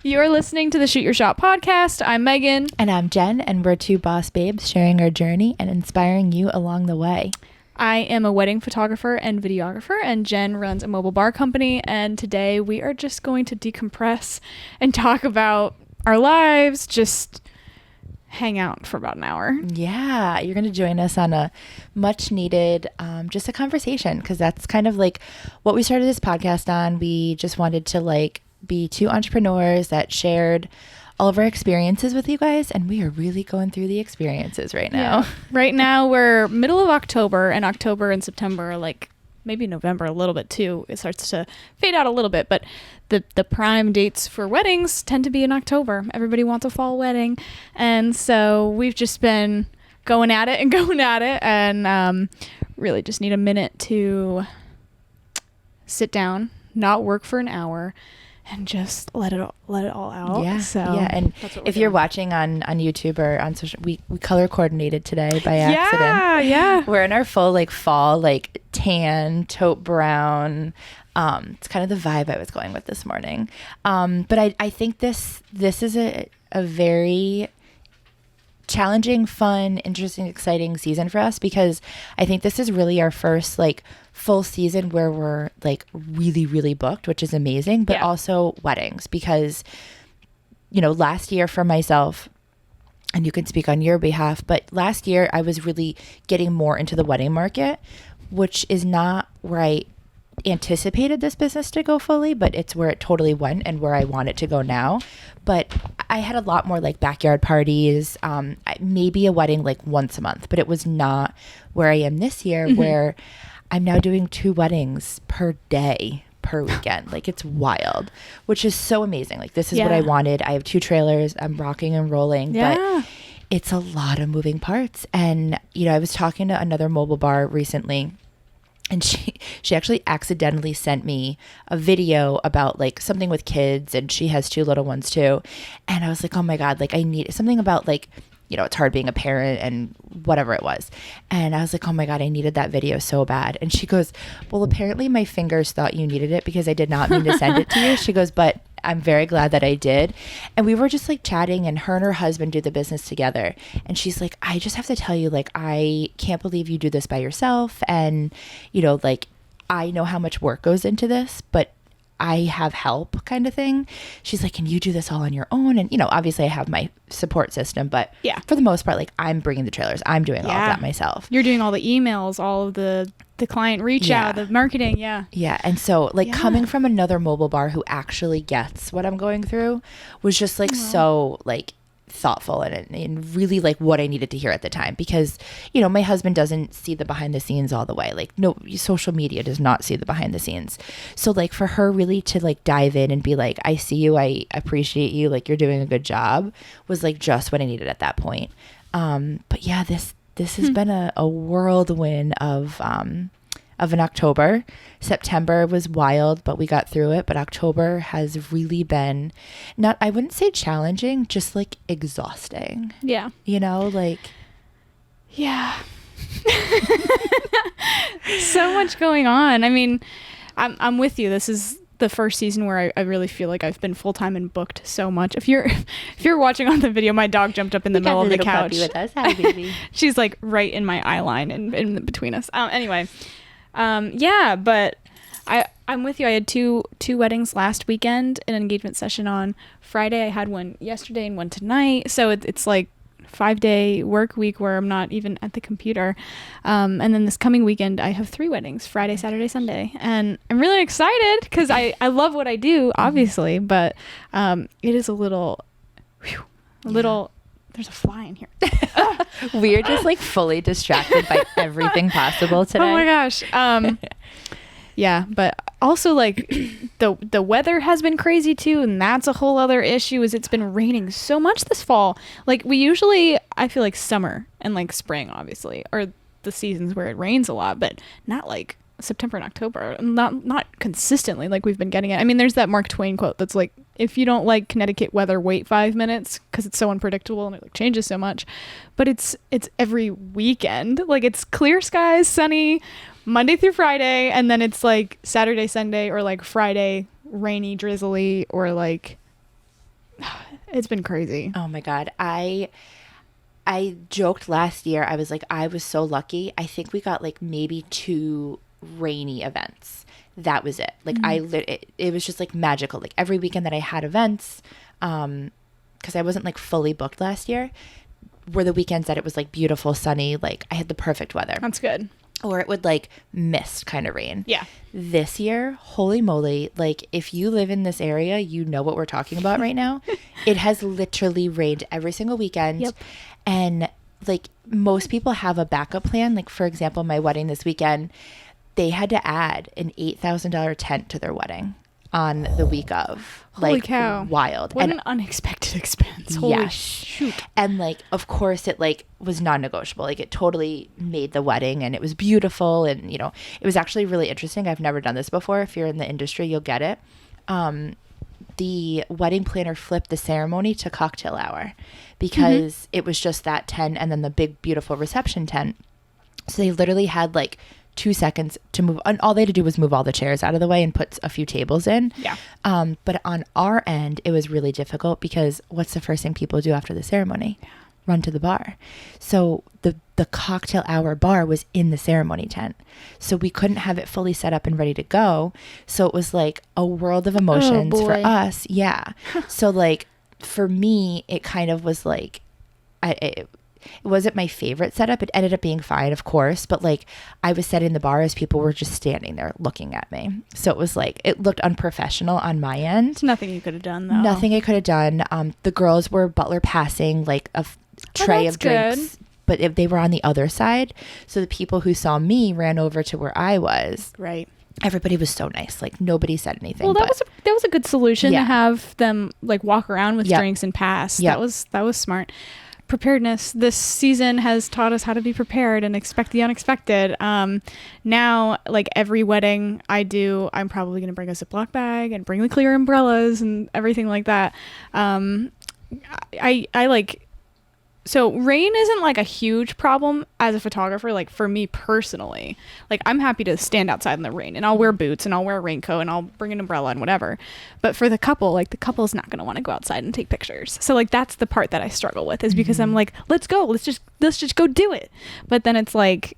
You're listening to the Shoot Your Shot podcast. I'm Megan. And I'm Jen, and we're two boss babes sharing our journey and inspiring you along the way. I am a wedding photographer and videographer, and Jen runs a mobile bar company. And today we are just going to decompress and talk about our lives, just hang out for about an hour. Yeah, you're going to join us on a much needed, just a conversation, because that's kind of like what we started this podcast on. We just wanted to be two entrepreneurs that shared all of our experiences with you guys, and we are really going through the experiences right now. Yeah. Right now we're middle of October, and October and September, maybe November a little bit too. It starts to fade out a little bit, but the prime dates for weddings tend to be in October. Everybody wants a fall wedding, and so we've just been going at it, and really just need a minute to sit down, not work for an hour, and just let it all out. Yeah. So yeah. And if you're watching on YouTube or on social, we color coordinated today by accident. Yeah. We're in our full fall tan, taupe brown. It's kind of the vibe I was going with this morning. But I think this is a very challenging, fun, interesting, exciting season for us, because I think this is really our first full season where we're really, really booked, which is amazing, but also weddings, because last year for myself, and you can speak on your behalf, but last year I was really getting more into the wedding market, which is not where I anticipated this business to go fully, but it's where it totally went and where I want it to go now. But I had a lot more backyard parties, maybe a wedding once a month, but it was not where I am this year, where I'm now doing 2 weddings per day, per weekend. It's wild, which is so amazing. This is what I wanted. I have 2 trailers. I'm rocking and rolling, but it's a lot of moving parts. And, I was talking to another mobile bar recently, and she actually accidentally sent me a video about something with kids, and she has 2 little ones too. And I was like, oh my God, I need something about it's hard being a parent and whatever it was. And I was like, oh my God, I needed that video so bad. And she goes, well, apparently my fingers thought you needed it because I did not mean to send it to you. She goes, but I'm very glad that I did. And we were just chatting, and her husband do the business together. And she's like, I just have to tell you, I can't believe you do this by yourself. And, I know how much work goes into this, but I have help, kind of thing. She's like, can you do this all on your own? And, obviously I have my support system, but for the most part, I'm bringing the trailers. I'm doing all of that myself. You're doing all the emails, all of the client reach out, the marketing. Yeah. And so coming from another mobile bar who actually gets what I'm going through was just so thoughtful and really what I needed to hear at the time, because my husband doesn't see the behind the scenes all the way. No, social media does not see the behind the scenes. So for her really to dive in and be I see you, I appreciate you, you're doing a good job, was just what I needed at that point. But yeah, this has been a whirlwind of an October. September was wild, but we got through it. But October has really been I wouldn't say challenging, just exhausting. Yeah. Yeah. So much going on. I mean, I'm with you. This is the first season where I really feel like I've been full-time and booked so much. If you're watching on the video, my dog jumped up in the middle of the couch. With us. Hi, baby. She's right in my eye line and in between us. Anyway. But I'm with you. I had two weddings last weekend, an engagement session on Friday. I had one yesterday and one tonight. So it's 5-day work week where I'm not even at the computer. And then this coming weekend, I have 3 weddings, Friday, Saturday, Sunday. And I'm really excited because I love what I do, obviously, but, it is a little, there's a fly in here. We're just fully distracted by everything possible today. Oh my gosh. Yeah, but also the weather has been crazy too, and that's a whole other issue. Is it's been raining so much this fall. We usually, I feel summer and spring obviously are the seasons where it rains a lot, but not September and October, not consistently we've been getting it. I mean, there's that Mark Twain quote that's if you don't like Connecticut weather, wait 5 minutes because it's so unpredictable and it changes so much. But it's every weekend. It's clear skies, sunny, Monday through Friday, and then it's Saturday, Sunday, or Friday, rainy, drizzly, or It's been crazy. Oh my God. I joked last year. I was like, I was so lucky. I think we got like maybe 2 rainy events. That was it. Like it was just like magical. Like every weekend that I had events, because I wasn't like fully booked last year, were the weekends that it was like beautiful, sunny. Like I had the perfect weather. That's good. Or it would like mist kind of rain. Yeah. This year, holy moly, like if you live in this area, you know what we're talking about right now. It has literally rained every single weekend. Yep. And like most people have a backup plan. Like for example, my wedding this weekend, they had to add an $8,000 tent to their wedding on the week of. Holy like, cow. Wild. What And an unexpected expense. Holy shoot. and like of course it like was non-negotiable. Like it totally made the wedding, and it was beautiful, and you know it was actually really interesting. I've never done this before. If you're in the industry, you'll get it. The wedding planner flipped the ceremony to cocktail hour because it was just that tent and then the big beautiful reception tent. So they literally had like 2 seconds to move, and all they had to do was move all the chairs out of the way and put a few tables in. Yeah. But on our end, it was really difficult because what's the first thing people do after the ceremony? Yeah. Run to the bar. So the cocktail hour bar was in the ceremony tent. So we couldn't have it fully set up and ready to go. So it was like a world of emotions for us. Yeah. So like for me, it kind of was like, it wasn't my favorite setup. It ended up being fine, of course, but like I was setting the bar as people were just standing there looking at me. So it was like, it looked unprofessional on my end. There's nothing you could have done though. Nothing I could have done. The girls were butler passing like a tray of drinks, but if they were on the other side. So the people who saw me ran over to where I was. Right. Everybody was so nice. Like nobody said anything. Well, that was a good solution to have them like walk around with Yep. drinks and pass. Yep. That was smart. Preparedness this season has taught us how to be prepared and expect the unexpected. Now, like every wedding I do, I'm probably going to bring a Ziploc bag and bring the clear umbrellas and everything like that. I like, so rain isn't like a huge problem as a photographer. Like for me personally, like I'm happy to stand outside in the rain and I'll wear boots and I'll wear a raincoat and I'll bring an umbrella and whatever. But for the couple, like the couple is not going to want to go outside and take pictures. So like that's the part that I struggle with, is because I'm like, let's go, let's just go do it. But then it's like,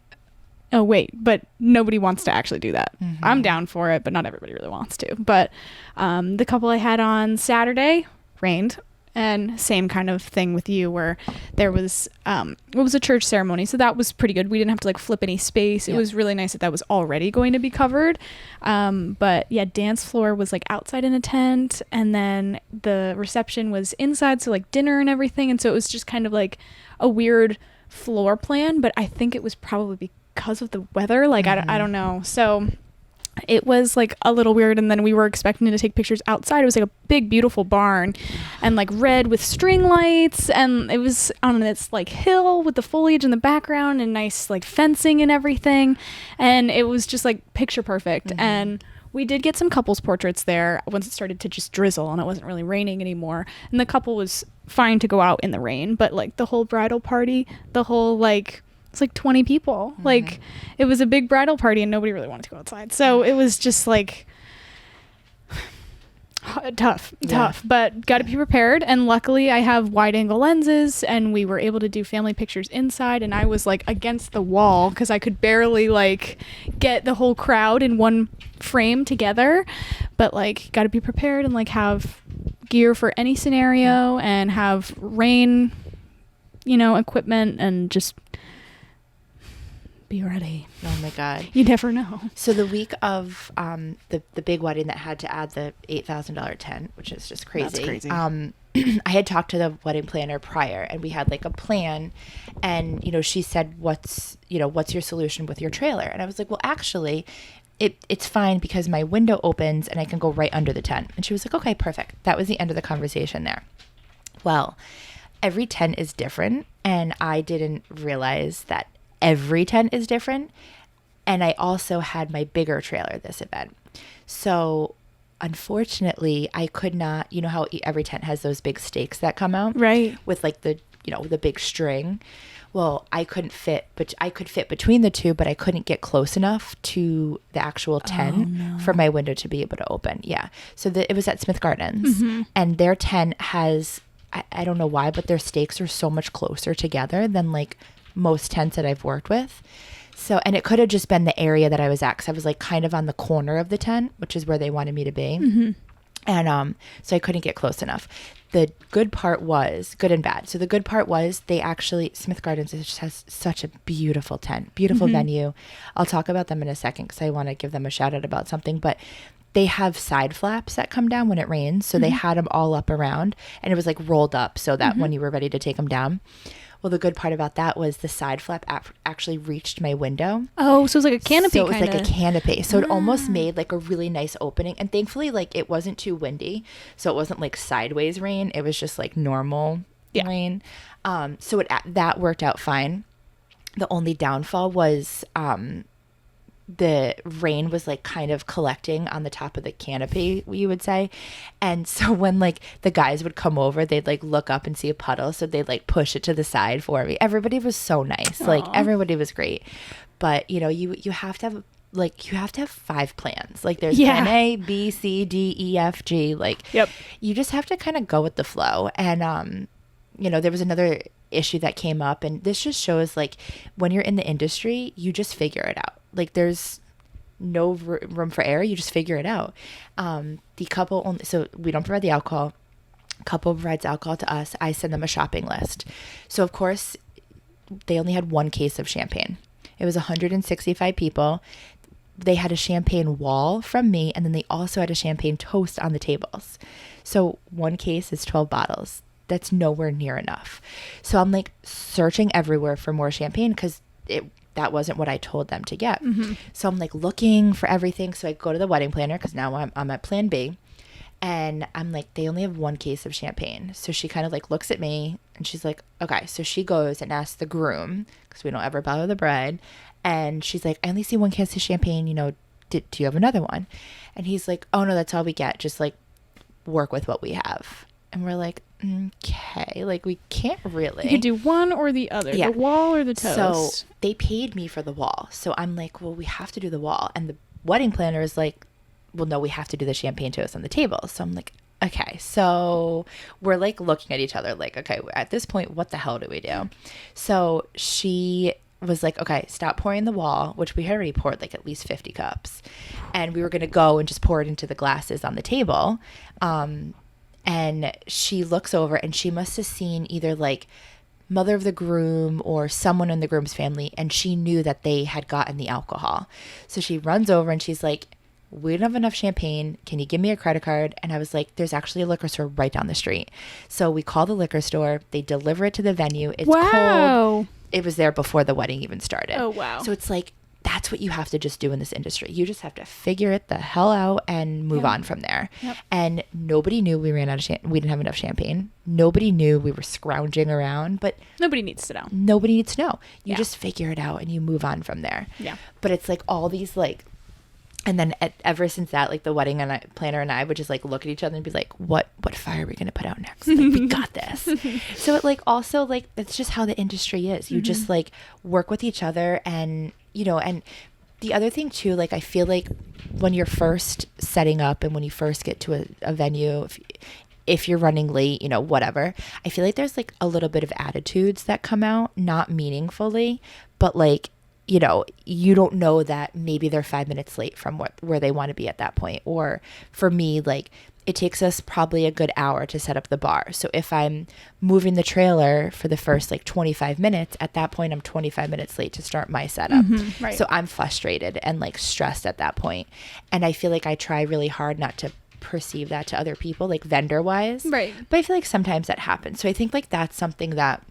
oh wait, but nobody wants to actually do that. I'm down for it, but not everybody really wants to. But the couple I had on Saturday rained. And same kind of thing with you, where there was it was a church ceremony, so that was pretty good. We didn't have to like flip any space. Yep. It was really nice that was already going to be covered. But yeah, dance floor was like outside in a tent, and then the reception was inside, so like dinner and everything. And so it was just kind of like a weird floor plan. But I think it was probably because of the weather. Like I don't know. So it was like a little weird, and then we were expecting to take pictures outside. It was like a big beautiful barn and like red with string lights, and it was on this like hill with the foliage in the background and nice like fencing and everything, and it was just like picture perfect. And we did get some couples portraits there once it started to just drizzle and it wasn't really raining anymore, and the couple was fine to go out in the rain, but like the whole bridal party, the whole like, it's like 20 people. Like it was a big bridal party and nobody really wanted to go outside. So it was just like tough, but got to be prepared. And luckily I have wide angle lenses and we were able to do family pictures inside, and I was like against the wall because I could barely like get the whole crowd in one frame together. But like got to be prepared and like have gear for any scenario and have rain, you know, equipment, and just be ready. Oh my God. You never know. So the week of the big wedding that had to add the $8,000 tent, which is just crazy. That's crazy. I had talked to the wedding planner prior, and we had like a plan, and you know, she said, what's your solution with your trailer? And I was like, well, actually it's fine because my window opens and I can go right under the tent. And she was like, okay, perfect. That was the end of the conversation there. Well, every tent is different, and I didn't realize that every tent is different. And I also had my bigger trailer this event. So unfortunately, I could not, you know how every tent has those big stakes that come out? Right. With like the, you know, the big string. Well, I couldn't fit, but I could fit between the two, but I couldn't get close enough to the actual tent for my window to be able to open. Yeah. So it was at Smith Gardens, and their tent has I don't know why, but their stakes are so much closer together than like most tents that I've worked with. So, and it could have just been the area that I was at, because I was like kind of on the corner of the tent, which is where they wanted me to be. Mm-hmm. And so I couldn't get close enough. The good part was, good and bad. So the good part was they actually, Smith Gardens just has such a beautiful tent, beautiful venue. I'll talk about them in a second because I want to give them a shout out about something. But they have side flaps that come down when it rains. So they had them all up around, and it was like rolled up so that when you were ready to take them down. Well, the good part about that was the side flap actually reached my window. Oh, so it was like a canopy. So it was like a canopy. So it almost made like a really nice opening. And thankfully, like it wasn't too windy. So it wasn't like sideways rain. It was just like normal rain. So that worked out fine. The only downfall was the rain was like kind of collecting on the top of the canopy, you would say. And so when like the guys would come over, they'd like look up and see a puddle, so they'd like push it to the side for me. Everybody was so nice. Aww. Like everybody was great. But you know, you have to have like, you have to have 5 plans. Like there's plan A, B, C, D, E, F, G. Like you just have to kind of go with the flow. And you know, there was another issue that came up, and this just shows like when you're in the industry, you just figure it out. Like there's no room for error. You just figure it out. The couple only, so we don't provide the alcohol. Couple provides alcohol to us. I send them a shopping list. So of course they only had 1 case of champagne. It was 165 people. They had a champagne wall from me, and then they also had a champagne toast on the tables. So 1 case is 12 bottles. That's nowhere near enough. So I'm like searching everywhere for more champagne, because that wasn't what I told them to get. So I'm like looking for everything. So I go to the wedding planner, because now I'm at plan B, and I'm like, they only have 1 case of champagne. So she kind of like looks at me, and she's like, okay. So she goes and asks the groom, because we don't ever bother the bride. And she's like, I only see 1 case of champagne, you know, do you have another one? And he's like, oh no, that's all we get. Just like work with what we have. And we're like, okay, like we can't really. You could do one or the other, the wall or the toast. So they paid me for the wall. So I'm like, well, we have to do the wall. And the wedding planner is like, well, no, we have to do the champagne toast on the table. So I'm like, okay. So we're like looking at each other like, okay, at this point, what the hell do we do? So she was like, okay, stop pouring the wall, which we had already poured like at least 50 cups. And we were going to go and just pour it into the glasses on the table. And she looks over, and she must have seen either like mother of the groom or someone in the groom's family, and she knew that they had gotten the alcohol. So she runs over and she's like, we don't have enough champagne. Can you give me a credit card? And I was like, there's actually a liquor store right down the street. So we call the liquor store. They deliver it to the venue. It's cold. It was there before the wedding even started. Oh, wow. So it's like, that's what you have to just do in this industry. You just have to figure it the hell out and move on from there. And nobody knew we ran out of we didn't have enough champagne. Nobody knew we were scrounging around, but nobody needs to know. Nobody needs to know. You just figure it out and you move on from there. But it's like all these like, and then ever since that, like the wedding planner and I would just like look at each other and be like, what fire are we going to put out next? Like, we got this. So it like also like, that's just how the industry is. You just like work with each other. And you know, and the other thing too, like I feel like when you're first setting up and when you first get to a venue, if you're running late, you know, whatever, I feel like there's like a little bit of attitudes that come out, not meaningfully, but like, you know, you don't know that maybe they're 5 minutes late from where they want to be at that point. Or for me, like it takes us probably a good hour to set up the bar. So if I'm moving the trailer for the first like 25 minutes, at that point, I'm 25 minutes late to start my setup. Right. So I'm frustrated and like stressed at that point. And I feel like I try really hard not to perceive that to other people, like vendor wise. Right. But I feel like sometimes that happens. So I think like that's something that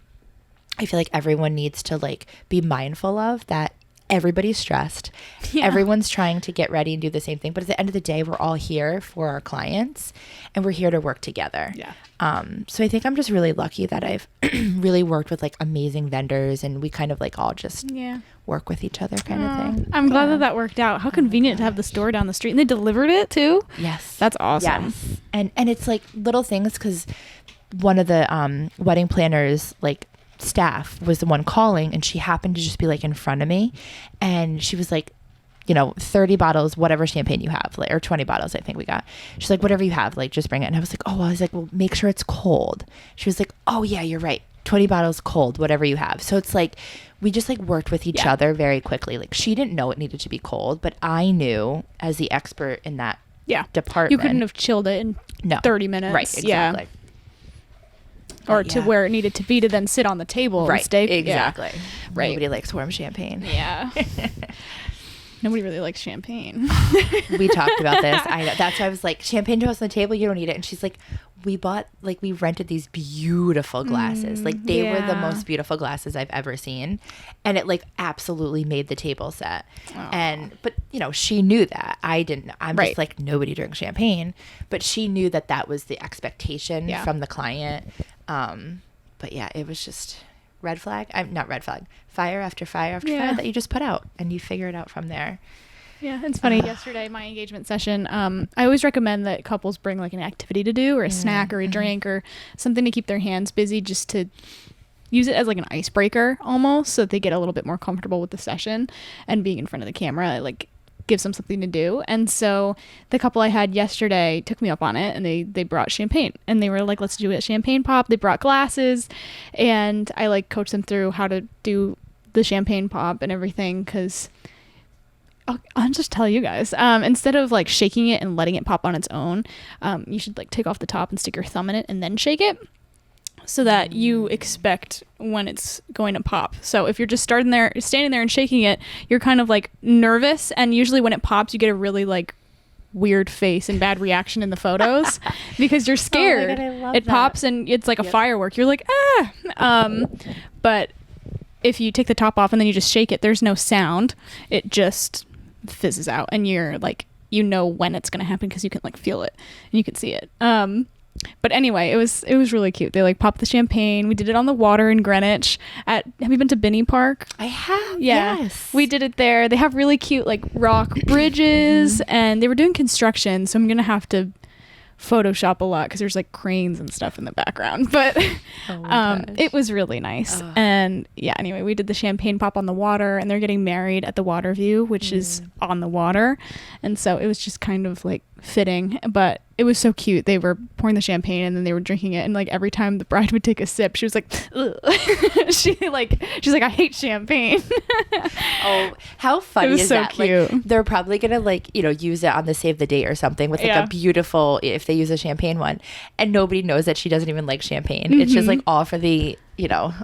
I feel like everyone needs to like be mindful of, that everybody's stressed. Everyone's trying to get ready and do the same thing. But at the end of the day, we're all here for our clients and we're here to work together. So I think I'm just really lucky that I've really worked with like amazing vendors, and we kind of like all just work with each other kind of thing. I'm glad that worked out. How convenient to have the store down the street, and they delivered it too. Yes. That's awesome. Yes. And it's like little things, because one of the wedding planners, like staff, was the one calling, and she happened to just be like in front of me, and she was like, 30 bottles, whatever champagne you have, like, or 20 bottles, I think we got. She's like, whatever you have, like, just bring it. And I was like, well, make sure it's cold. She was like, oh yeah, you're right. 20 bottles cold, whatever you have. So it's like, we just like worked with each other very quickly. Like, she didn't know it needed to be cold, but I knew as the expert in that department. You couldn't have chilled it in 30 minutes. Right, exactly. Or to where it needed to be to then sit on the table and stay. Exactly. Yeah. Right. Nobody likes warm champagne. Yeah. Nobody really likes champagne. We talked about this. That's why I was like, champagne toast on the table, you don't need it. And she's like, we rented these beautiful glasses. Like, they were the most beautiful glasses I've ever seen. And it like absolutely made the table set. But she knew that. I didn't. I'm just like, nobody drinks champagne. But she knew that was the expectation from the client. But yeah, it was just red flag. Not red flag. Fire after fire after fire that you just put out, and you figure it out from there. Yeah, it's funny. Yesterday, my engagement session, I always recommend that couples bring like an activity to do, or a snack, or a drink, or something to keep their hands busy, just to use it as like an icebreaker almost, so that they get a little bit more comfortable with the session. And being in front of the camera, like, gives them something to do. And so the couple I had yesterday took me up on it, and they brought champagne, and they were like, let's do a champagne pop. They brought glasses, and I like coached them through how to do the champagne pop and everything, because I'll just tell you guys, instead of like shaking it and letting it pop on its own, you should like take off the top and stick your thumb in it and then shake it, so that you expect when it's going to pop. So if you're just standing there and shaking it, you're kind of like nervous, and usually when it pops, you get a really like weird face and bad reaction in the photos because you're scared. Oh my God, I love it that. pops and it's like a firework. You're like, but if you take the top off and then you just shake it, there's no sound. It just fizzes out, and you're like, when it's gonna happen because you can like feel it and you can see it. But anyway, it was really cute. They like popped the champagne. We did it on the water in Greenwich. Have you been to Binney Park? I have. Yeah. Yes. We did it there. They have really cute like rock bridges, and they were doing construction, so I'm gonna have to Photoshop a lot because there's like cranes and stuff in the background, but it was really nice. And yeah, anyway, we did the champagne pop on the water, and they're getting married at the water view, which is on the water, and so it was just kind of like fitting, but it was so cute. They were pouring the champagne and then they were drinking it, and like every time the bride would take a sip, she was like, ugh. she's like, I hate champagne. Oh, how funny is so that? Cute. Like, they're probably gonna like use it on the save the date or something with like a beautiful, if they use a champagne one, and nobody knows that she doesn't even like champagne. It's just like all for the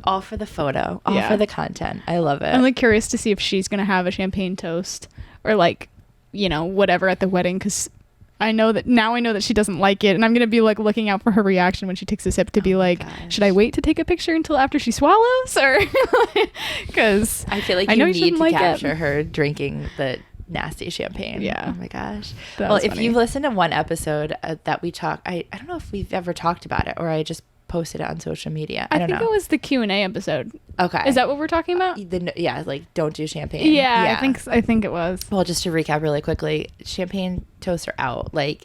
all for the photo, all for the content. I love it. I'm like curious to see if she's gonna have a champagne toast or like whatever at the wedding, because I know that she doesn't like it, and I'm gonna be like looking out for her reaction when she takes a sip to be like, should I wait to take a picture until after she swallows, or because I feel like you need to capture her drinking the nasty champagne. Yeah. Oh my gosh. Well, if you've listened to one episode that we talk, I don't know if we've ever talked about it, or I just posted it on social media. I don't know. I think it was the Q&A episode. Okay. Is that what we're talking about? Yeah, like don't do champagne. Yeah, I think it was. Well, just to recap really quickly, champagne toasts are out. Like,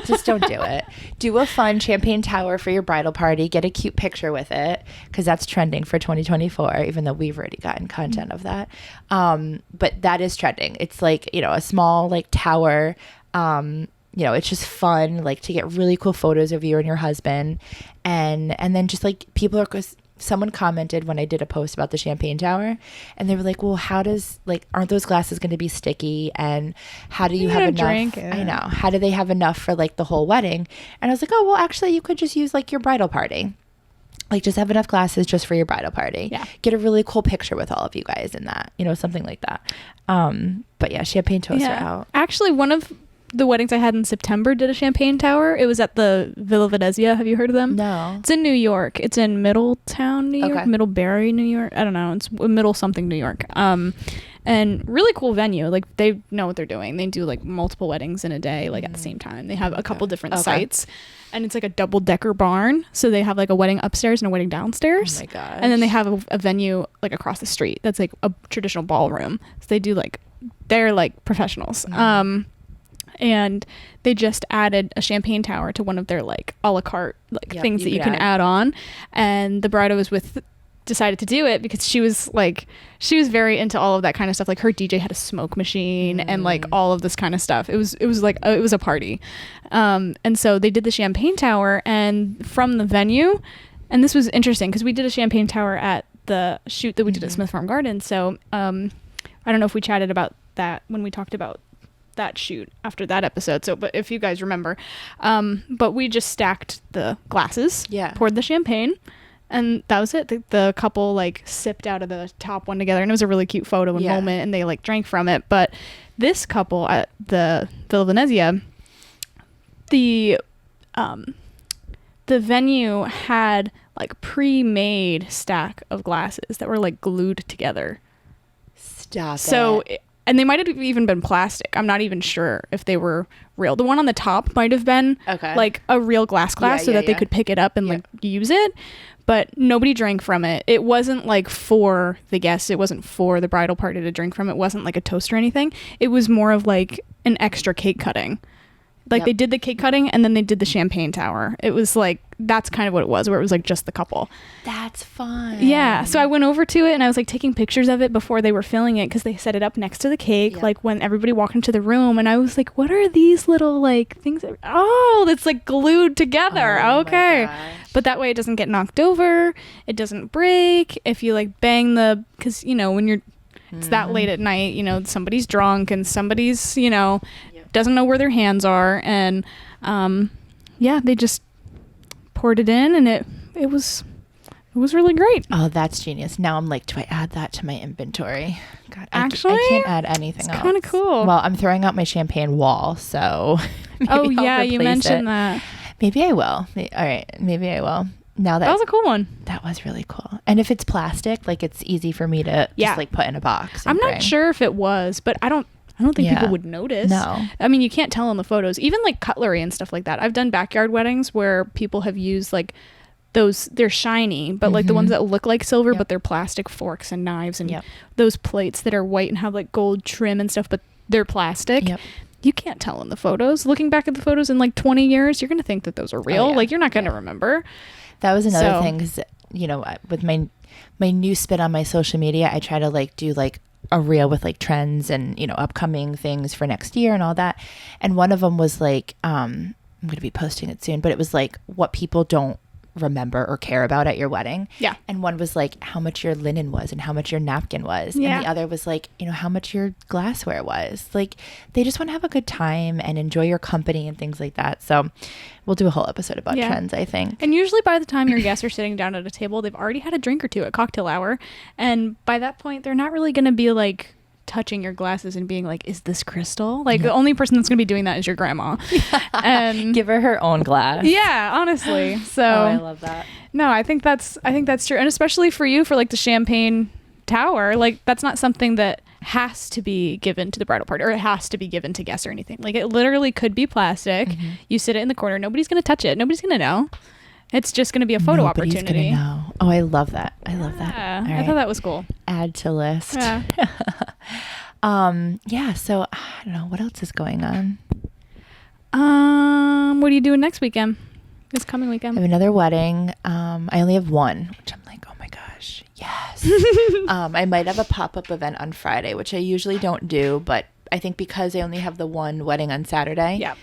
just don't do it. Do a fun champagne tower for your bridal party. Get a cute picture with it, because that's trending for 2024, even though we've already gotten content of that. But that is trending. It's like, a small like tower. It's just fun, like, to get really cool photos of you and your husband, and then just like someone commented when I did a post about the champagne tower, and they were like, well, aren't those glasses going to be sticky, and how do you have enough? Drink it. I know, how do they have enough for like the whole wedding? And I was like, oh, well, actually you could just use like your bridal party. Like, just have enough glasses just for your bridal party. Yeah. Get a really cool picture with all of you guys in that, something like that. But yeah, champagne toasts are out. Actually, one of the weddings I had in September did a champagne tower. It was at the Villa Venezia. Have you heard of them? No. It's in New York. It's in Middletown, New York. Okay. Middlebury, New York. I don't know. It's middle something, New York. And really cool venue. Like, they know what they're doing. They do like multiple weddings in a day, like at the same time. They have a couple different sites, and it's like a double-decker barn. So they have like a wedding upstairs and a wedding downstairs. Oh my gosh. And then they have a venue like across the street that's like a traditional ballroom. So they do they're like professionals. And they just added a champagne tower to one of their like a la carte things that you can add on. And the bride I was with decided to do it because she was very into all of that kind of stuff. Like her DJ had a smoke machine and like all of this kind of stuff. It was a party. And so they did the champagne tower, and from the venue, and this was interesting because we did a champagne tower at the shoot that we did at Smith Farm Gardens. So I don't know if we chatted about that when we talked about that shoot after that episode. So, but if you guys remember, but we just stacked the glasses, poured the champagne, and that was it. The couple like sipped out of the top one together, and it was a really cute photo and moment, and they like drank from it. But this couple at the Villa Venezia, the venue had like pre-made stack of glasses that were like glued together. Stop so it. And they might have even been plastic. I'm not even sure if they were real. The one on the top might have been like a real glass so that they could pick it up and like use it. But nobody drank from it. It wasn't like for the guests. It wasn't for the bridal party to drink from. It wasn't like a toast or anything. It was more of like an extra cake cutting. Like they did the cake cutting and then they did the champagne tower. It was like, that's kind of what it was, where it was like just the couple. That's fun. Yeah. So I went over to it and I was like taking pictures of it before they were filling it, because they set it up next to the cake, like when everybody walked into the room. And I was like, what are these little like things? That's like glued together. Okay. But that way it doesn't get knocked over. It doesn't break. If you like bang because you know, when you're, it's that late at night, you know, somebody's drunk and somebody's, you know, doesn't know where their hands are, and they just poured it in, and it was really great. Oh, that's genius. Now I'm like, do I add that to my inventory? God, actually, I can't add anything else. Kind of cool. Well, I'm throwing out my champagne wall, so maybe I'll you mentioned that. Maybe I will. All right, maybe I will. Now that was a cool one. That was really cool. And if it's plastic, like it's easy for me to just like put in a box. I'm not sure if it was, but I don't think people would notice. No. I mean, you can't tell in the photos. Even like cutlery and stuff like that. I've done backyard weddings where people have used like they're shiny, but like the ones that look like silver, but they're plastic forks and knives and those plates that are white and have like gold trim and stuff, but they're plastic. You can't tell in the photos. Looking back at the photos in like 20 years, you're going to think that those are real. Like you're not going to remember. That was another thing, because, you know, with my new spin on my social media, I try to like do like a reel with like trends and, you know, upcoming things for next year and all that. And one of them was like, I'm going to be posting it soon, but it was like what people don't remember or care about at your wedding. Yeah. And one was like how much your linen was and how much your napkin was. Yeah. And the other was like, you know, how much your glassware was. Like they just want to have a good time and enjoy your company and things like that. So we'll do a whole episode about trends, I think. And usually by the time your guests are sitting down at a table, they've already had a drink or two at cocktail hour. And by that point, they're not really going to be like touching your glasses and being like, is this crystal? Like the only person that's going to be doing that is your grandma. And give her own glass. Yeah, honestly. So I love that. No, I think that's true. And especially for you, for like the champagne tower, like that's not something that has to be given to the bridal party or it has to be given to guests or anything. Like it literally could be plastic. You sit it in the corner. Nobody's going to touch it. Nobody's going to know. It's just going to be a photo opportunity. Gonna know. Oh, I love that. I love that. Right. I thought that was cool. Add to list. Yeah. So I don't know what else is going on. What are you doing next weekend? This coming weekend? I have another wedding. I only have one, which I'm like, oh my gosh, yes. I might have a pop-up event on Friday, which I usually don't do, but I think because I only have the one wedding on Saturday. Yeah.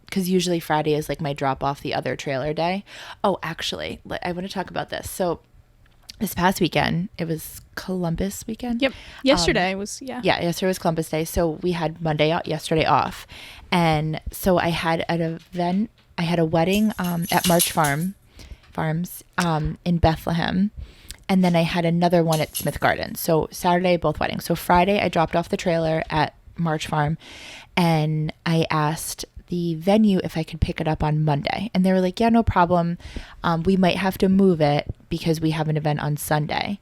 Because usually Friday is like my drop off the other trailer day. Oh, actually, I want to talk about this. So this past weekend, it was Columbus weekend. Yep. Yesterday was, Yeah, yesterday was Columbus Day. So we had yesterday off. And so I had an event, I had a wedding at March Farms in Bethlehem. And then I had another one at Smith Gardens. So Saturday, both weddings. So Friday, I dropped off the trailer at March Farm. And I asked the venue if I could pick it up on Monday. And they were like, yeah, no problem. We might have to move it because we have an event on Sunday.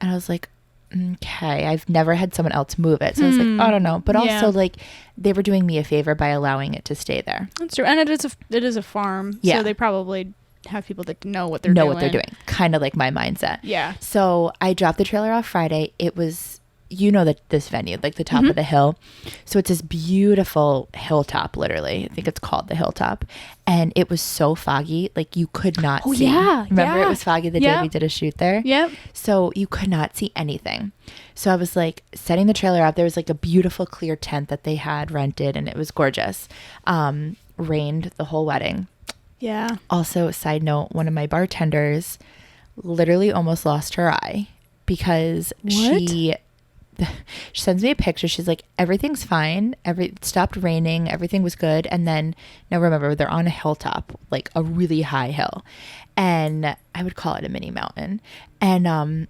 And I was like, okay, I've never had someone else move it. So I was like, I don't know. But also like they were doing me a favor by allowing it to stay there. That's true. And it is a farm. Yeah. So they probably have people that know what they're doing. Know what they're doing. Kind of like my mindset. Yeah. So I dropped the trailer off Friday. It was you know that this venue, like the top of the hill. So it's this beautiful hilltop, literally. I think it's called the Hilltop. And it was so foggy, like you could not see. Yeah. Remember it was foggy the day we did a shoot there? Yep. So you could not see anything. So I was like setting the trailer up. There was like a beautiful clear tent that they had rented and it was gorgeous. Rained the whole wedding. Yeah. Also, side note, one of my bartenders literally almost lost her eye because she sends me a picture. She's like, everything's fine. It stopped raining. Everything was good. And then, now remember, they're on a hilltop, like a really high hill. And I would call it a mini mountain. And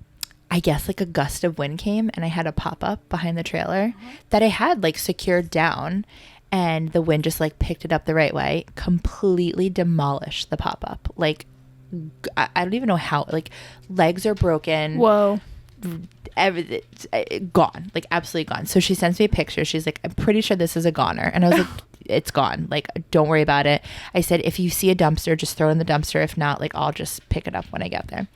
I guess like a gust of wind came and I had a pop-up behind the trailer that I had like secured down. And the wind just like picked it up the right way, completely demolished the pop-up. Like, I don't even know how, like legs are broken. Whoa. Everything gone, like absolutely gone. So she sends me a picture. She's like, I'm pretty sure this is a goner. And I was like, it's gone. Like, don't worry about it. I said, if you see a dumpster, just throw it in the dumpster. If not, like, I'll just pick it up when I get there.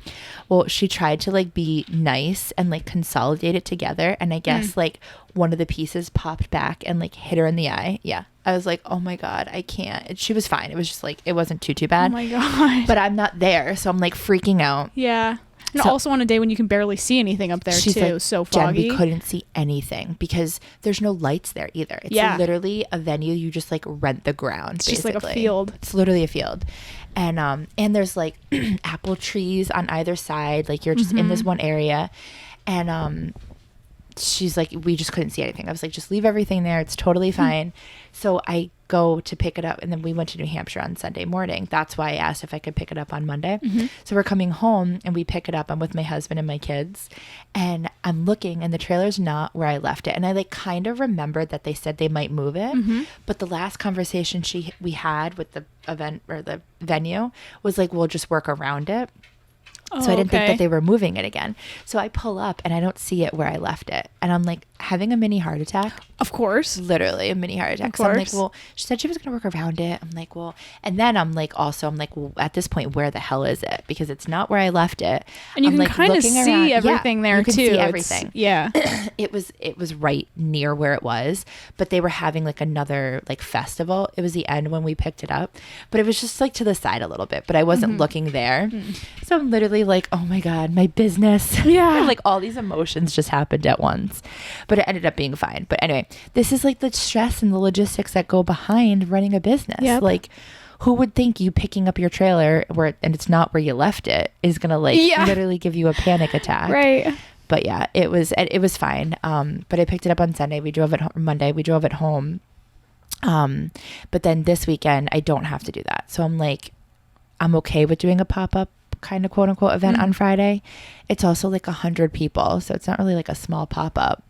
Well, she tried to like be nice and like consolidate it together. And I guess like one of the pieces popped back and like hit her in the eye. Yeah. I was like, oh my God, I can't. She was fine. It was just like, it wasn't too bad. Oh my God. But I'm not there. So I'm like freaking out. Yeah. And So, also on a day when you can barely see anything up there she's too. like, So Jen, foggy. we couldn't see anything because there's no lights there either. It's literally a venue. You just like rent the ground. It's basically. just like a field. It's literally a field. And there's like apple trees on either side. Like you're just in this one area. And she's like, we just couldn't see anything. I was like, just leave everything there. It's totally fine. So I go to pick it up. And then we went to New Hampshire on Sunday morning. That's why I asked if I could pick it up on Monday. So we're coming home and we pick it up. I'm with my husband and my kids. And I'm looking and the trailer's not where I left it. And I like kind of remembered that they said they might move it. But the last conversation we had with the event or the venue was like, we'll just work around it. So I didn't think that they were moving it again. So I pull up and I don't see it where I left it. And I'm like having a mini heart attack. Of course. Literally a mini heart attack. So I'm like, well, she said she was going to work around it. I'm like, well, and then I'm like, well, at this point, where the hell is it? Because it's not where I left it. And you I'm can like kind of see everything there you can too. See everything. Yeah. It was right near where it was, but they were having like another like festival. It was the end when we picked it up, but it was just like to the side a little bit, but I wasn't looking there. So I'm literally like, oh my God, my business. Yeah. Like all these emotions just happened at once, but it ended up being fine. But anyway, this is like the stress and the logistics that go behind running a business. Yep. Like, who would think you picking up your trailer and it's not where you left it is gonna like literally give you a panic attack. Right. But yeah, it was fine. But I picked it up on Sunday. We drove it Monday. We drove it home. But then this weekend I don't have to do that. So I'm like, I'm okay with doing a pop-up kind of quote unquote event on Friday. It's also like 100 people. So it's not really like a small pop-up.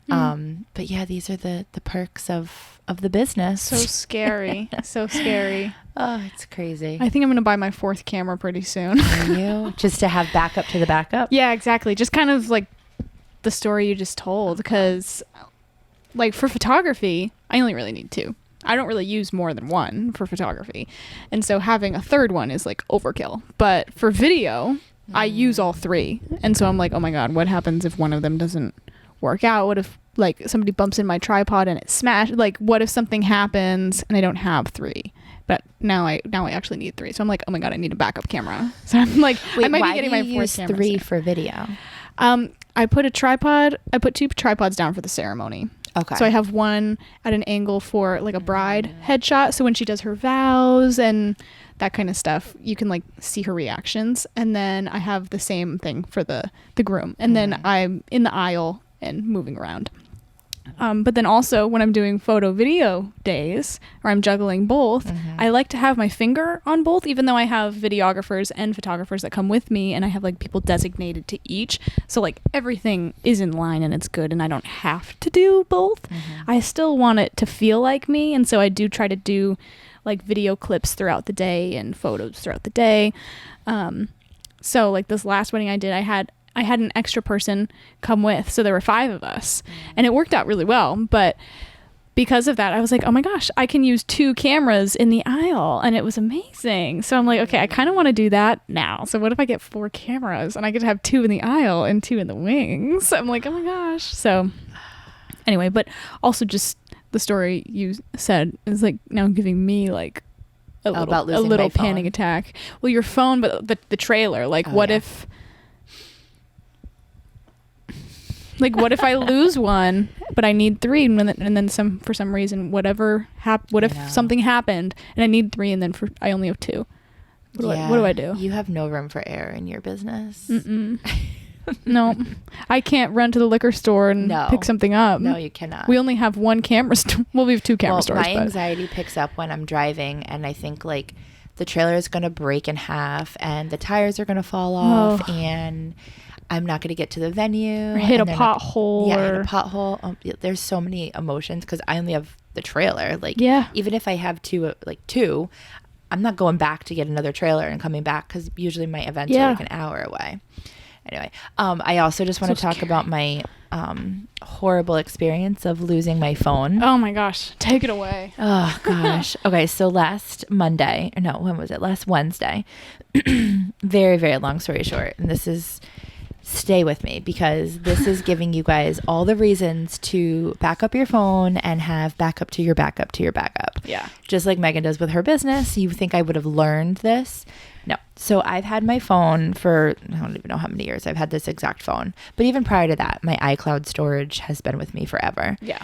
But yeah, these are the perks of the business. So scary. So scary. Oh, it's crazy. I think I'm going to buy my 4th camera pretty soon. Are you? Just to have backup to the backup? Yeah, exactly. Just kind of like the story you just told. Because like for photography, I only really need 2. I don't really use more than 1 for photography. And so having a 3rd one is like overkill. But for video, I use all 3. And so I'm like, oh my God, what happens if one of them doesn't work out? What if like somebody bumps in my tripod and it smashed? Like what if something happens and I don't have 3? But now I actually need 3. So I'm like, oh my God, I need a backup camera. So I'm like, wait, I might why be getting do my you 4th use camera 3 soon. for video? I put 2 tripods down for the ceremony. Okay. So I have one at an angle for like a bride headshot. So when she does her vows and that kind of stuff, you can like see her reactions. And then I have the same thing for the groom. And then I'm in the aisle and moving around. But then also when I'm doing photo video days or I'm juggling both, I like to have my finger on both, even though I have videographers and photographers that come with me and I have like people designated to each. So like everything is in line and it's good and I don't have to do both. I still want it to feel like me. And so I do try to do like video clips throughout the day and photos throughout the day. So like this last wedding I did, I had an extra person come with. So there were 5 of us and it worked out really well. But because of that, I was like, oh my gosh, I can use 2 cameras in the aisle, and it was amazing. So I'm like, okay, I kind of want to do that now. So what if I get 4 cameras and I get to have 2 in the aisle and 2 in the wings? I'm like, oh my gosh. So anyway, but also just the story you said is like now giving me like a little panic attack. Well, your phone, but the trailer, like what if I lose one, but I need 3, and then for some reason, what if something happened and I need 3, and then I only have 2? What do I do? You have no room for error in your business. No, I can't run to the liquor store and pick something up. No, you cannot. We only have 1 camera store. Well, we have 2 camera stores. My anxiety picks up when I'm driving, and I think like the trailer is going to break in half, and the tires are going to fall off, and I'm not going to get to the venue. Or hit a pothole. Hit a pothole. There's so many emotions because I only have the trailer. Like, even if I have 2, I'm not going back to get another trailer and coming back because usually my events are like an hour away. Anyway, I also just want to talk about my horrible experience of losing my phone. Oh my gosh. Take it away. Oh gosh. Okay, so last Wednesday. Very, very long story short. And stay with me because this is giving you guys all the reasons to back up your phone and have backup to your backup to your backup. Yeah. Just like Meghan does with her business. You think I would have learned this? No. So I've had my phone for, I don't even know how many years I've had this exact phone. But even prior to that, my iCloud storage has been with me forever. Yeah.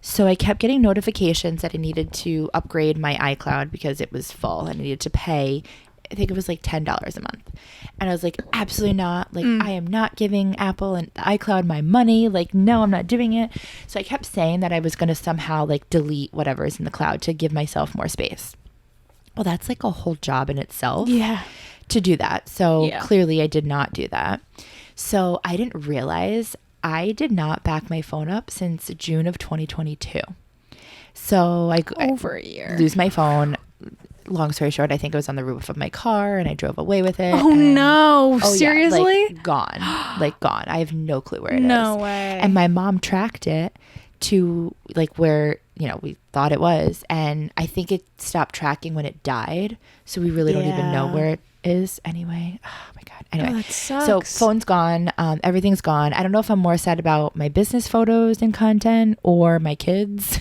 So I kept getting notifications that I needed to upgrade my iCloud because it was full and I needed to pay, I think it was like $10 a month. And I was like, absolutely not. Like, I am not giving Apple and iCloud my money. Like, no, I'm not doing it. So I kept saying that I was going to somehow like delete whatever is in the cloud to give myself more space. Well, that's like a whole job in itself to do that. So clearly I did not do that. So I didn't realize I did not back my phone up since June of 2022. So over a year. Lose my phone. Long story short, I think it was on the roof of my car and I drove away with it. Oh no. Seriously? Yeah, gone. Gone. I have no clue where it is. No way. And my mom tracked it to like where, we thought it was. And I think it stopped tracking when it died. So we really don't even know where it is anyway. Oh my God. Anyway, that sucks. So phone's gone. Everything's gone. I don't know if I'm more sad about my business photos and content or my kids.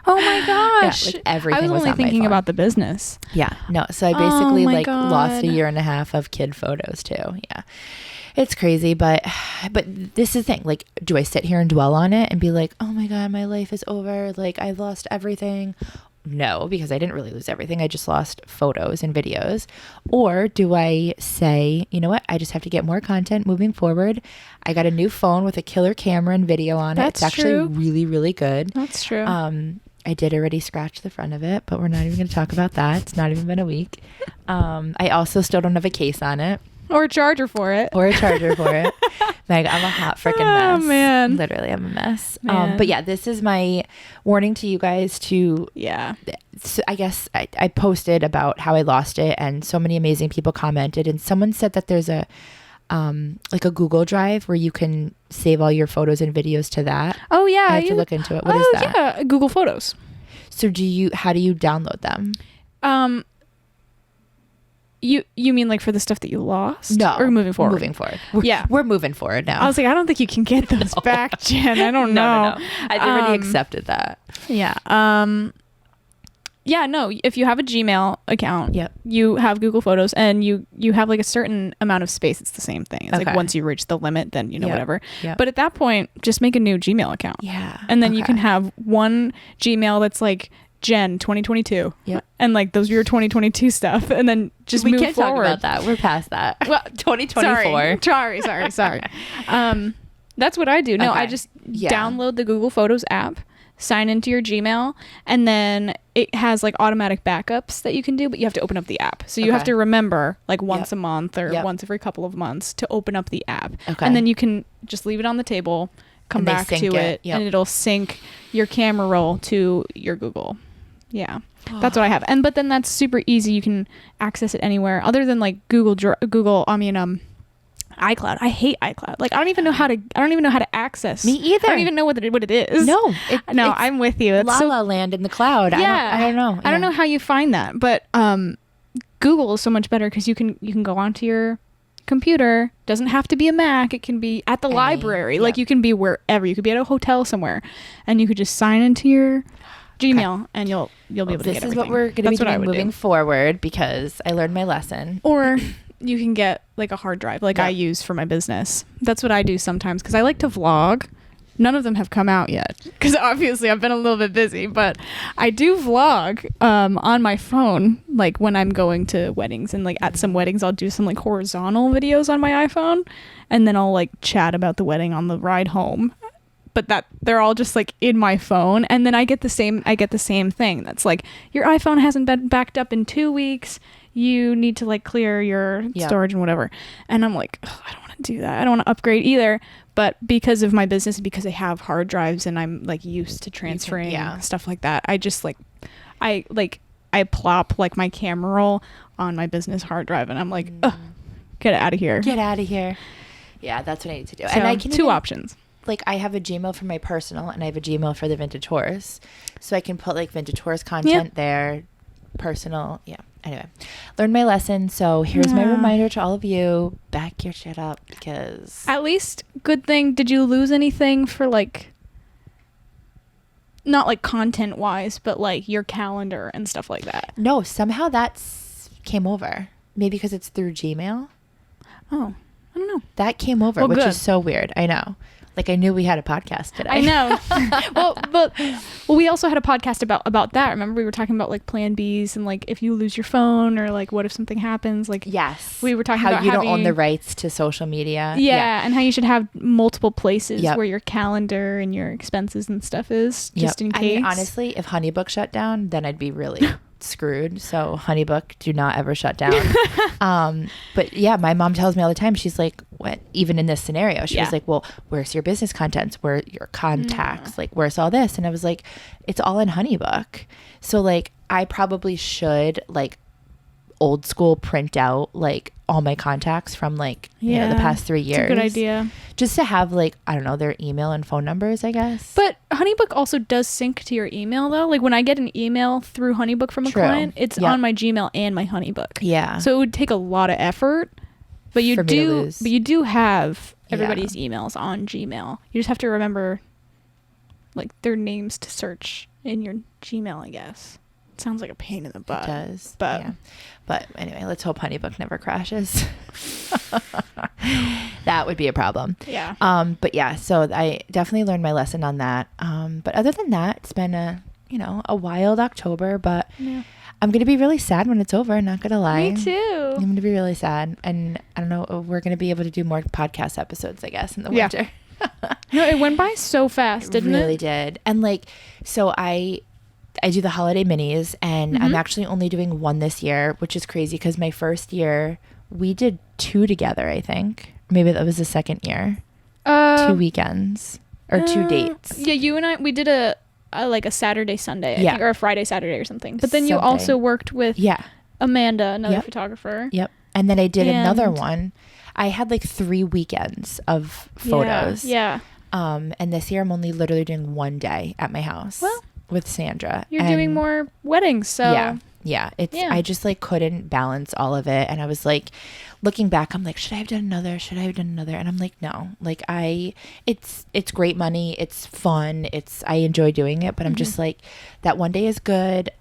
Oh my gosh. Yeah, like everything I was only on my thinking phone. about the business. Yeah. No. So I basically lost a year and a half of kid photos too. Yeah. It's crazy, but this is the thing. Like, do I sit here and dwell on it and be like, oh my God, my life is over. Like, I lost everything. No, because I didn't really lose everything. I just lost photos and videos. Or do I say, you know what? I just have to get more content moving forward. I got a new phone with a killer camera and video on it. It's actually really, really good. That's true. I did already scratch the front of it, but we're not even going to talk about that. It's not even been a week. I also still don't have a case on it. Or a charger for it. Meg, I'm a hot freaking mess. Oh, man. Literally, I'm a mess. But yeah, this is my warning to you guys to... Yeah. So I guess I posted about how I lost it and so many amazing people commented. And someone said that there's a Google Drive where you can save all your photos and videos to that. Oh, yeah. I have to look into it. What is that? Yeah, Google Photos. So how do you download them? You mean like for the stuff that you lost? No. Or moving forward? Moving forward. We're moving forward now. I was like, I don't think you can get those back, Jen. I don't know. No. I've already accepted that. Yeah. Yeah, no. If you have a Gmail account, you have Google Photos and you have like a certain amount of space. It's the same thing. It's like once you reach the limit, then whatever. Yep. But at that point, just make a new Gmail account. Yeah. And then you can have one Gmail that's like Jen 2022. Yeah. And like those are your 2022 stuff. And then just move forward. We can't talk about that. We're past that. Well, 2024. Sorry. That's what I do. No, I just download the Google Photos app, sign into your Gmail, and then it has like automatic backups that you can do, but you have to open up the app. So you have to remember like once a month or once every couple of months to open up the app. Okay. And then you can just leave it on the table, come back to it, and it'll sync your camera roll to your Google. Yeah. That's what I have. But then that's super easy. You can access it anywhere other than like iCloud. I hate iCloud. Like I don't even know how to access. Me either. I don't even know what it is. No, I'm with you. It's La La Land in the cloud. Yeah, I don't know. I don't know how you find that, but Google is so much better because you can go onto your computer. Doesn't have to be a Mac. It can be at the library. Like you can be wherever. You could be at a hotel somewhere, and you could just sign into your Gmail, and you'll be able to get everything. This is what we're going to be doing moving forward because I learned my lesson. Or you can get like a hard drive, like I use for my business. That's what I do sometimes because I like to vlog. None of them have come out yet because obviously I've been a little bit busy, but I do vlog on my phone, like when I'm going to weddings, and like at some weddings I'll do some like horizontal videos on my iPhone, and then I'll like chat about the wedding on the ride home. But that they're all just like in my phone, and then I get the same thing. That's like, your iPhone hasn't been backed up in 2 weeks. You need to like clear your storage and whatever. And I'm like, I don't want to do that. I don't want to upgrade either. But because of my business, because I have hard drives and I'm like used to transferring stuff like that, I just like, I plop like my camera roll on my business hard drive, and I'm like, get it out of here. Get out of here. Yeah, that's what I need to do. So, and I can two options. Like I have a Gmail for my personal, and I have a Gmail for the Vintage Horse, so I can put like Vintage Horse content there, personal. Yeah. Anyway, learned my lesson. So here's my reminder to all of you: back your shit up, because at least good thing. Did you lose anything for like, not like content wise, but like your calendar and stuff like that? No, somehow came over. Maybe because it's through Gmail. Oh, I don't know. That came over, which is so weird. I know. Like I knew we had a podcast today. I know. well, we also had a podcast about that. Remember we were talking about like plan Bs and like if you lose your phone or like what if something happens. Like yes, we were talking how about you don't own the rights to social media. Yeah, and how you should have multiple places where your calendar and your expenses and stuff is just in case. I mean, honestly, if HoneyBook shut down, then I'd be really screwed. So HoneyBook, do not ever shut down. But yeah, my mom tells me all the time, she's like, what, even in this scenario, she was like, well, where's your business contents, where are your contacts, like where's all this? And I was like, it's all in HoneyBook. So like I probably should like old school print out like all my contacts from like you know the past 3 years. It's a good idea. Just to have like, I don't know, their email and phone numbers, I guess. But HoneyBook also does sync to your email though. Like when I get an email through HoneyBook from a client, it's on my Gmail and my HoneyBook. Yeah. So it would take a lot of effort, but you do have everybody's emails on Gmail. You just have to remember like their names to search in your Gmail, I guess. It sounds like a pain in the butt. It does. But anyway, let's hope HoneyBook never crashes. That would be a problem. Yeah. But yeah, so I definitely learned my lesson on that. But other than that, it's been a wild October, but I'm going to be really sad when it's over. Not going to lie. Me too. I'm going to be really sad. And I don't know, we're going to be able to do more podcast episodes, I guess, in the winter. No, it went by so fast, didn't it? Really did. And like, so I do the holiday minis, and I'm actually only doing one this year, which is crazy because my first year we did 2 together, I think. Maybe that was the second year. 2 weekends or 2 dates. Yeah, you and I, we did a like a Saturday, Sunday, I think, or a Friday, Saturday or something. But then you also worked with Amanda, another photographer. Yep. And then I did another one. I had like 3 weekends of photos. Yeah. And this year I'm only literally doing 1 day at my house. Well, with Sandra. You're doing more weddings, so yeah. I just like couldn't balance all of it, and I was like looking back, I'm like, should I have done another? And I'm like, no. Like it's great money, it's fun, I enjoy doing it, but I'm just like, that 1 day is good.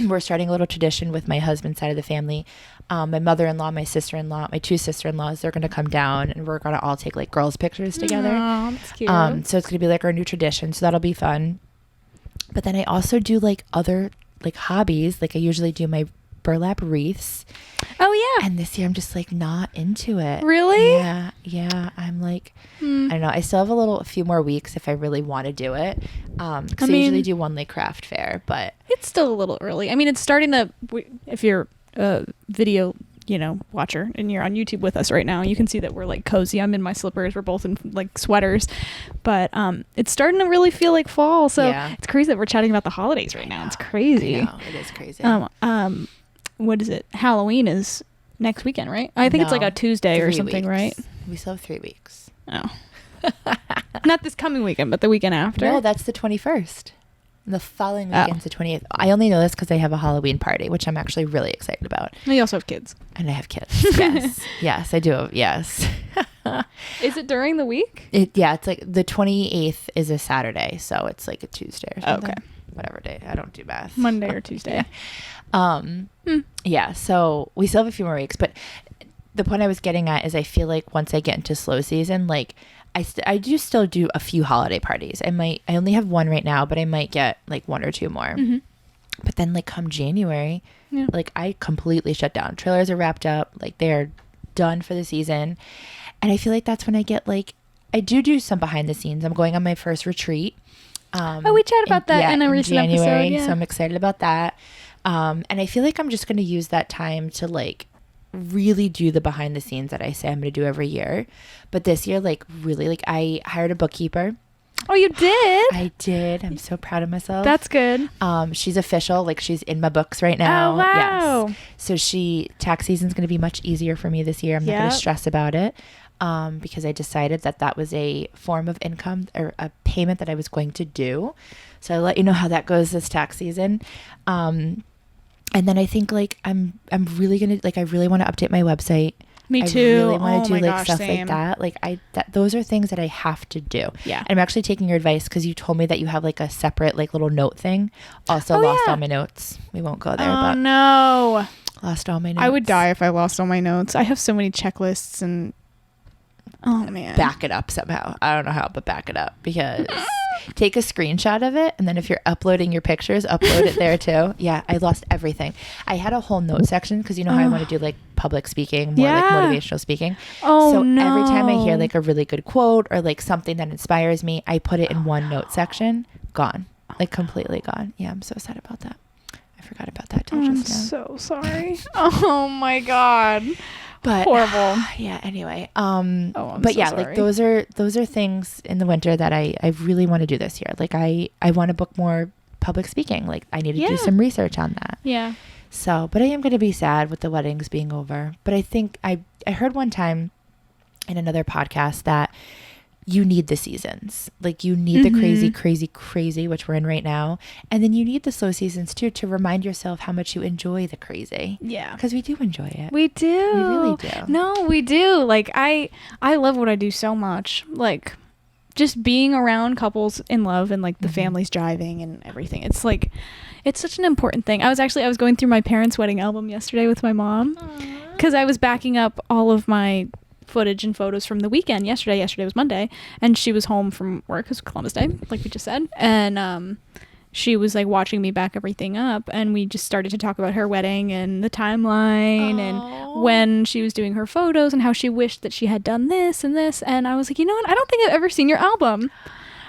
We're starting a little tradition with my husband's side of the family. My mother-in-law, my sister-in-law, my 2 sister-in-laws, they're going to come down, and we're going to all take like girls pictures together. Oh, that's cute. So it's going to be like our new tradition, so that'll be fun. But then I also do like other like hobbies. Like I usually do my burlap wreaths. Oh yeah. And this year I'm just like not into it. Really? Yeah. I'm like, I don't know. I still have a few more weeks if I really want to do it. Because I usually do one like craft fair, but it's still a little early. I mean, it's starting to. If you're a video, watcher, and you're on YouTube with us right now, you can see that we're like cozy. I'm in my slippers. We're both in like sweaters, but it's starting to really feel like fall. So it's crazy that we're chatting about the holidays right now. It's crazy. I know, it is crazy. What is it? Halloween is next weekend, right? I think it's like a Tuesday or something, right? We still have 3 weeks. Oh. Not this coming weekend, but the weekend after. No, that's the 21st. The following Oh. weekend's the 28th. I only know this because I have a Halloween party, which I'm actually really excited about. And you also have kids. And I have kids. Yes. Yes, I do. Yes. Is it during the week? Yeah, it's like the 28th is a Saturday, so it's like a Tuesday or something. Okay. Whatever day. I don't do math. Monday or Tuesday. Yeah, so we still have a few more weeks, but the point I was getting at is I feel like once I get into slow season, like I do still do a few holiday parties. I only have one right now, but I might get like 1 or 2 more. Mm-hmm. But then like come January, Yeah. like I completely shut down. Trailers are wrapped up, like they're done for the season. And I feel like that's when I get like, I do some behind the scenes. I'm going on my first retreat. We chatted about that in a recent January, episode. Yeah. so I'm excited about that. And I feel like I'm just going to use that time to like really do the behind the scenes that I say I'm going to do every year. But this year, like really, like I hired a bookkeeper. Oh, you did? I did. I'm so proud of myself. That's good. She's official. Like she's in my books right now. Oh, wow. Yes. So tax season's going to be much easier for me this year. I'm not going to stress about it. Because I decided that was a form of income or a payment that I was going to do. So I'll let you know how that goes this tax season. And then I think like I'm really going to, like, I really want to update my website. Me too. I really want to do my like gosh, stuff same. like that. Like those are things that I have to do. Yeah. And I'm actually taking your advice because you told me that you have like a separate like little note thing. Also Oh, lost yeah. all my notes. We won't go there, Oh, but no. lost all my notes. I would die if I lost all my notes. I have so many checklists and... Oh, man. Back it up somehow. I don't know how, but back it up because take a screenshot of it. And then if you're uploading your pictures, upload it there too. Yeah. I lost everything. I had a whole note section because you know how I want to do like public speaking, more like motivational speaking. Oh, so no. every time I hear like a really good quote or like something that inspires me, I put it in one note section. Gone. Like completely gone. Yeah. I'm so sad about that. I forgot about that till I'm just now. so sorry. Oh, my God. But horrible. Yeah. Anyway. I'm but so yeah, sorry. like those are things in the winter that I really want to do this year. Like I want to book more public speaking. Like I need to do some research on that. Yeah. So, but I am going to be sad with the weddings being over. But I think I heard one time in another podcast that you need the seasons. Like you need the crazy, which we're in right now. And then you need the slow seasons too, to remind yourself how much you enjoy the crazy. Yeah. Because we do enjoy it. We do. We really do. No, we do. Like I love what I do so much. Like just being around couples in love and like the families driving and everything. It's like, it's such an important thing. I was going through my parents' wedding album yesterday with my mom because I was backing up all of my footage and photos from the weekend. Yesterday was Monday, and she was home from work because Columbus Day, like we just said, and she was like watching me back everything up, and we just started to talk about her wedding and the timeline and when she was doing her photos and how she wished that she had done this and this. And I was like, you know what, I don't think I've ever seen your album.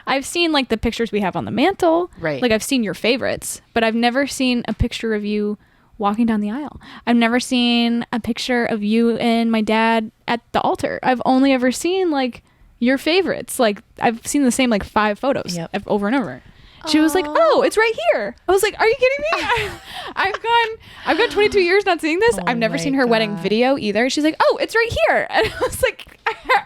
I've seen like the pictures we have on the mantle, right? Like I've seen your favorites, but I've never seen a picture of you walking down the aisle. I've never seen a picture of you and my dad at the altar. I've only ever seen like your favorites. Like I've seen the same like 5 photos over and over. She was like, "Oh, it's right here." I was like, "Are you kidding me?" I've gone 22 years not seeing this. I've never seen her wedding video either. She's like, "Oh, it's right here." And I was like,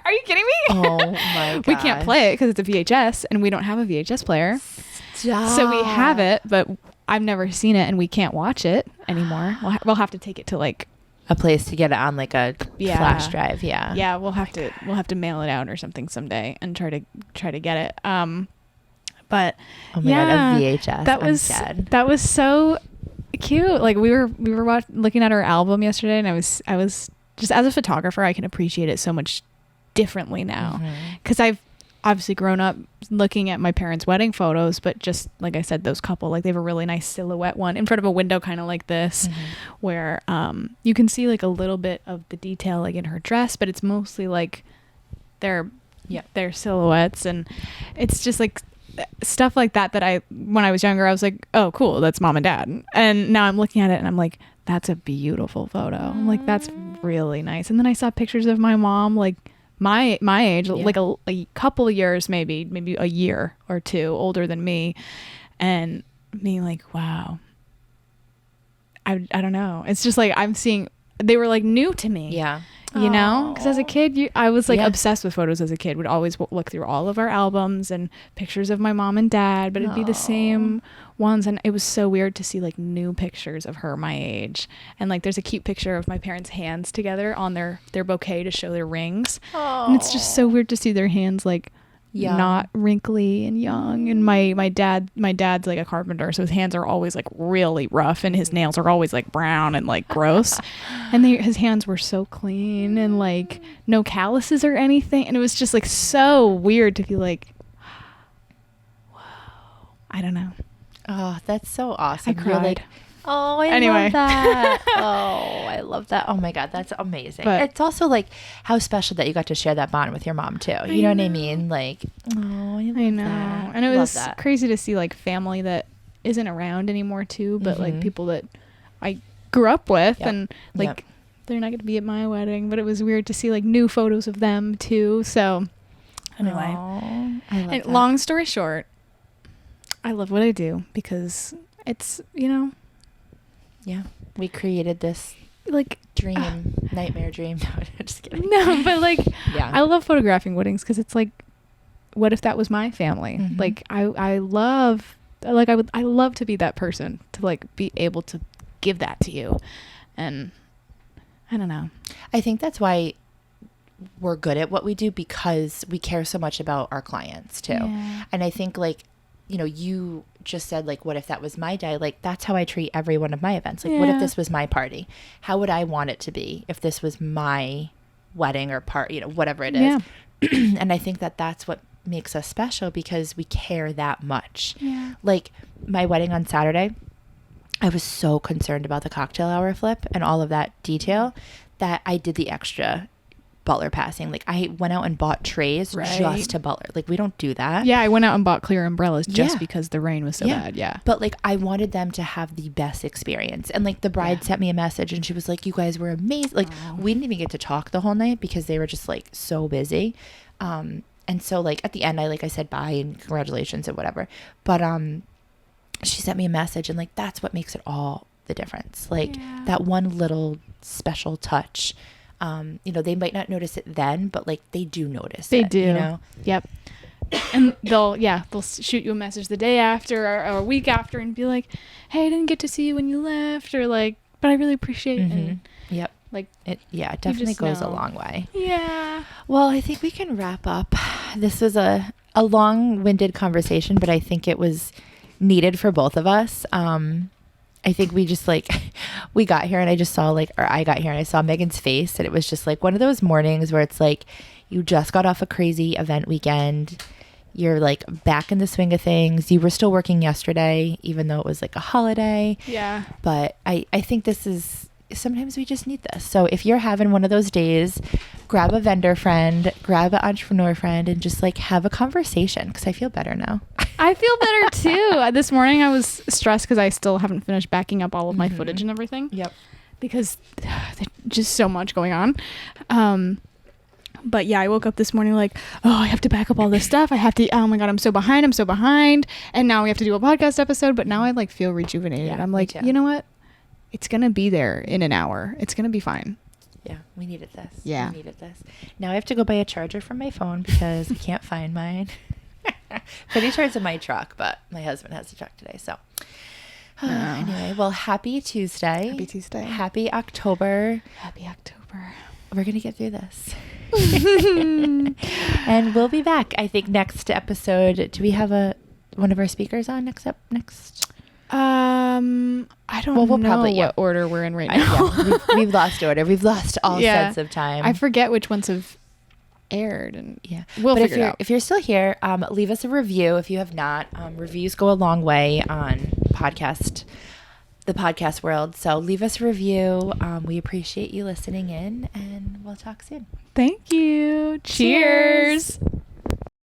"Are you kidding me?" Oh my god. We can't play it because it's a VHS and we don't have a VHS player. Stop. So we have it, but I've never seen it and we can't watch it anymore. We'll have to take it to like a place to get it on like a flash drive. Yeah. We'll have to mail it out or something someday and try to get it. But oh my god, a VHS. That was so cute. Like we were looking at her album yesterday, and I was just, as a photographer, I can appreciate it so much differently now because I've obviously grown up looking at my parents' wedding photos, but just like I said, those couple, like they have a really nice silhouette one in front of a window, kind of like this, where you can see like a little bit of the detail like in her dress, but it's mostly like their silhouettes, and it's just like stuff like that when I was younger, I was like, oh cool, that's mom and dad, and now I'm looking at it and I'm like, that's a beautiful photo. I'm like, that's really nice. And then I saw pictures of my mom like my age, like a couple of years, maybe a year or 2 older than me, and being like, wow, I don't know, it's just like I'm seeing, they were like new to me. You know, because as a kid, I was like Yeah. obsessed with photos as a kid. Would always look through all of our albums and pictures of my mom and dad, but it'd be the same ones. And it was so weird to see like new pictures of her my age. And like there's a cute picture of my parents' hands together on their bouquet to show their rings. And it's just so weird to see their hands like not wrinkly and young. And my dad's like a carpenter, so his hands are always like really rough and his nails are always like brown and like gross. And his hands were so clean and like no calluses or anything, and it was just like so weird to feel like, whoa, I don't know. Oh, that's so awesome. I You're cried. like, oh, I love that. Oh, I love that. Oh my God, that's amazing. But it's also like how special that you got to share that bond with your mom too. You know what I mean? Like, oh, I love that. And it was crazy to see like family that isn't around anymore too, but like people that I grew up with and like they're not going to be at my wedding, but it was weird to see like new photos of them too. So anyway, I love and that. long story short, I love what I do because it's, you know, we created this like nightmare dream. No, just kidding. no, but like Yeah. I love photographing weddings because it's like, what if that was my family? Like I love to be that person, to like be able to give that to you. And I don't know. I think that's why we're good at what we do, because we care so much about our clients too. Yeah. And I think like, you know, you just said like, what if that was my day? Like, that's how I treat every one of my events. Like, what if this was my party? How would I want it to be if this was my wedding or part, you know, whatever it is. And I think that that's what makes us special, because we care that much. Yeah. Like my wedding on Saturday, I was so concerned about the cocktail hour flip and all of that detail that I did the extra butler passing. Like I went out and bought trays just to butler. Like we don't do that. Yeah, I went out and bought clear umbrellas just because the rain was so bad. Yeah. But like I wanted them to have the best experience. And like the bride sent me a message and she was like, you guys were amazing. Like we didn't even get to talk the whole night because they were just like so busy. And so like at the end I said bye and congratulations and whatever. But she sent me a message, and like that's what makes it all the difference. Like that one little special touch. You know, they might not notice it then, but like they do notice They it, do. you know? Yep. And they'll shoot you a message the day after or a week after and be like, hey, I didn't get to see you when you left, or like, but I really appreciate it. And Yep. like It definitely goes a long way. Yeah. Well, I think we can wrap up. This was a long-winded conversation, but I think it was needed for both of us. I think we just we got here and I got here and I saw Megan's face, and it was just like one of those mornings where it's like you just got off a crazy event weekend. You're like back in the swing of things. You were still working yesterday, even though it was like a holiday. Yeah. But I think sometimes we just need this. So if you're having one of those days, grab a vendor friend, grab an entrepreneur friend, and just like have a conversation, because I feel better now. I feel better too. This morning I was stressed because I still haven't finished backing up all of my footage and everything. Yep. Because there's just so much going on. But yeah, I woke up this morning like, oh, I have to back up all this stuff. I have to, oh my God, I'm so behind. And now we have to do a podcast episode, but now I like feel rejuvenated. Yeah, I'm like, you know what? It's going to be there in an hour. It's going to be fine. Yeah, we needed this. Yeah. We needed this. Now I have to go buy a charger from my phone because I can't find mine. Pretty sure it's in my truck, but my husband has the truck today. So anyway, well, happy Tuesday. Happy Tuesday. Happy October. Happy October. We're going to get through this. And we'll be back. I think next episode, do we have one of our speakers on next? I don't know probably, what order we're in right now. We've lost order. We've lost all sense of time. I forget which ones have aired, and we'll figure it out. If you're still here, leave us a review if you have not. Reviews go a long way on the podcast world. So leave us a review. We appreciate you listening in, and we'll talk soon. Thank you. Cheers.